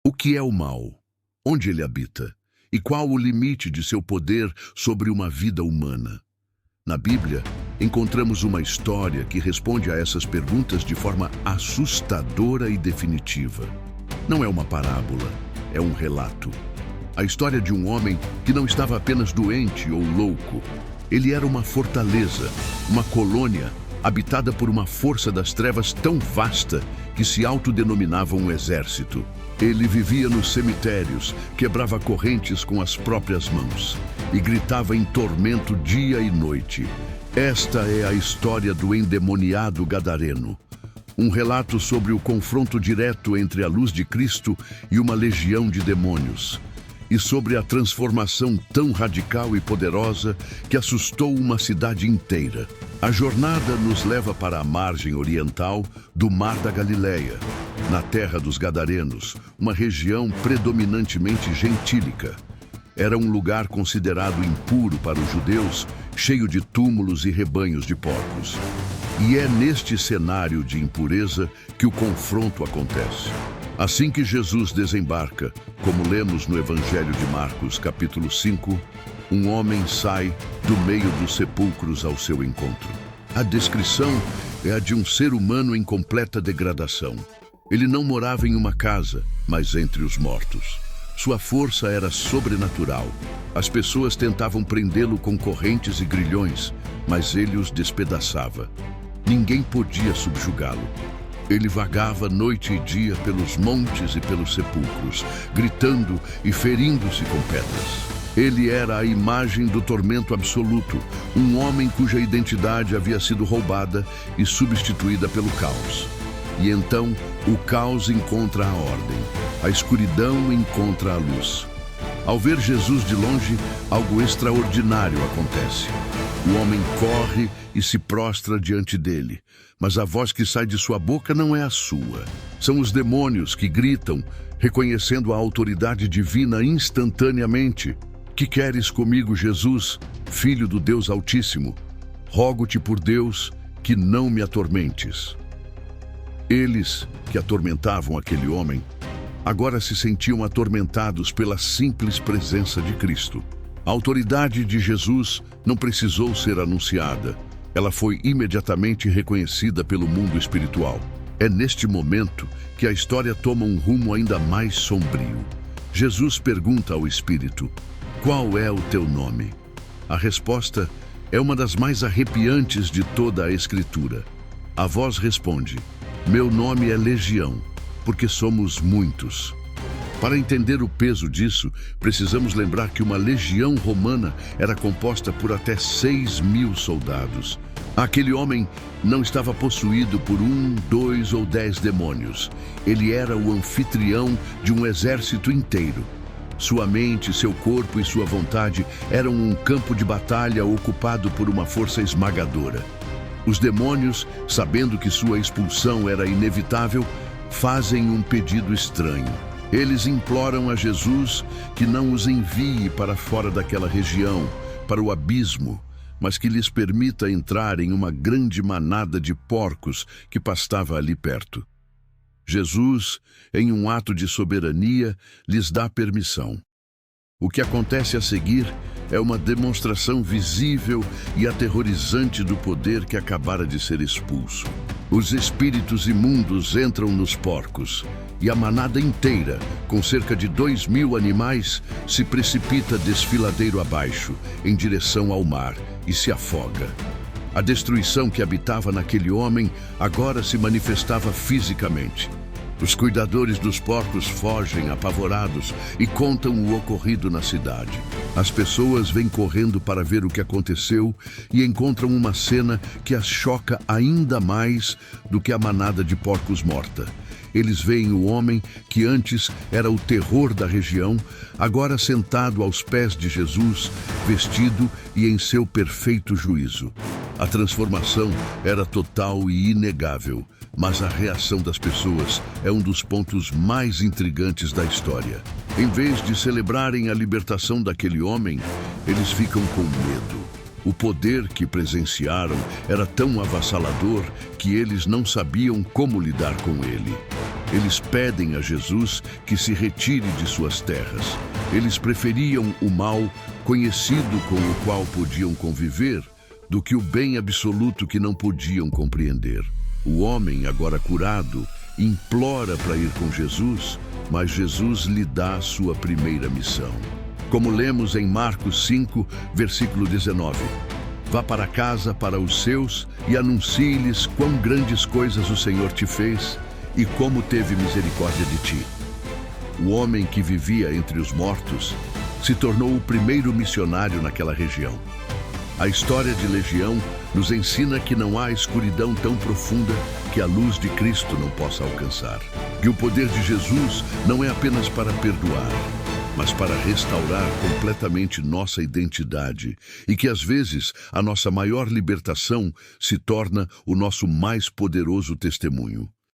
O que é o mal? Onde ele habita? E qual o limite de seu poder sobre uma vida humana? Na Bíblia, encontramos uma história que responde a essas perguntas de forma assustadora e definitiva. Não é uma parábola, é um relato. A história de um homem que não estava apenas doente ou louco. Ele era uma fortaleza, uma colônia, habitada por uma força das trevas tão vasta que se autodenominava um exército. Ele vivia nos cemitérios, quebrava correntes com as próprias mãos e gritava em tormento dia e noite. Esta é a história do endemoniado gadareno. Um relato sobre o confronto direto entre a luz de Cristo e uma legião de demônios. E sobre a transformação tão radical e poderosa que assustou uma cidade inteira. A jornada nos leva para a margem oriental do Mar da Galileia, na terra dos Gadarenos, uma região predominantemente gentílica. Era um lugar considerado impuro para os judeus, cheio de túmulos e rebanhos de porcos. E é neste cenário de impureza que o confronto acontece. Assim que Jesus desembarca, como lemos no Evangelho de Marcos, capítulo 5, um homem sai do meio dos sepulcros ao seu encontro. A descrição é a de um ser humano em completa degradação. Ele não morava em uma casa, mas entre os mortos. Sua força era sobrenatural. As pessoas tentavam prendê-lo com correntes e grilhões, mas ele os despedaçava. Ninguém podia subjugá-lo. Ele vagava noite e dia pelos montes e pelos sepulcros, gritando e ferindo-se com pedras. Ele era a imagem do tormento absoluto, um homem cuja identidade havia sido roubada e substituída pelo caos. E então, o caos encontra a ordem, a escuridão encontra a luz. Ao ver Jesus de longe, algo extraordinário acontece. O homem corre e se prostra diante dele, mas a voz que sai de sua boca não é a sua. São os demônios que gritam, reconhecendo a autoridade divina instantaneamente. Que queres comigo, Jesus, Filho do Deus Altíssimo? Rogo-te por Deus que não me atormentes. Eles, que atormentavam aquele homem, agora se sentiam atormentados pela simples presença de Cristo. A autoridade de Jesus não precisou ser anunciada. Ela foi imediatamente reconhecida pelo mundo espiritual. É neste momento que a história toma um rumo ainda mais sombrio. Jesus pergunta ao Espírito: qual é o teu nome? A resposta é uma das mais arrepiantes de toda a Escritura. A voz responde: meu nome é Legião, porque somos muitos. Para entender o peso disso, precisamos lembrar que uma legião romana era composta por até 6.000 soldados. Aquele homem não estava possuído por 1, 2 ou 10 demônios. Ele era o anfitrião de um exército inteiro. Sua mente, seu corpo e sua vontade eram um campo de batalha ocupado por uma força esmagadora. Os demônios, sabendo que sua expulsão era inevitável, fazem um pedido estranho. Eles imploram a Jesus que não os envie para fora daquela região, para o abismo, mas que lhes permita entrar em uma grande manada de porcos que pastava ali perto. Jesus, em um ato de soberania, lhes dá permissão. O que acontece a seguir é uma demonstração visível e aterrorizante do poder que acabara de ser expulso. Os espíritos imundos entram nos porcos e a manada inteira, com cerca de 2.000 animais, se precipita desfiladeiro abaixo, em direção ao mar, e se afoga. A destruição que habitava naquele homem agora se manifestava fisicamente. Os cuidadores dos porcos fogem apavorados e contam o ocorrido na cidade. As pessoas vêm correndo para ver o que aconteceu e encontram uma cena que as choca ainda mais do que a manada de porcos morta. Eles veem o homem que antes era o terror da região, agora sentado aos pés de Jesus, vestido e em seu perfeito juízo. A transformação era total e inegável, mas a reação das pessoas é um dos pontos mais intrigantes da história. Em vez de celebrarem a libertação daquele homem, eles ficam com medo. O poder que presenciaram era tão avassalador que eles não sabiam como lidar com ele. Eles pedem a Jesus que se retire de suas terras. Eles preferiam o mal conhecido com o qual podiam conviver do que o bem absoluto que não podiam compreender. O homem, agora curado, implora para ir com Jesus, mas Jesus lhe dá a sua primeira missão. Como lemos em Marcos 5, versículo 19. Vá para casa para os seus e anuncie-lhes quão grandes coisas o Senhor te fez e como teve misericórdia de ti. O homem que vivia entre os mortos se tornou o primeiro missionário naquela região. A história de Legião nos ensina que não há escuridão tão profunda que a luz de Cristo não possa alcançar. Que o poder de Jesus não é apenas para perdoar, mas para restaurar completamente nossa identidade, e que às vezes a nossa maior libertação se torna o nosso mais poderoso testemunho.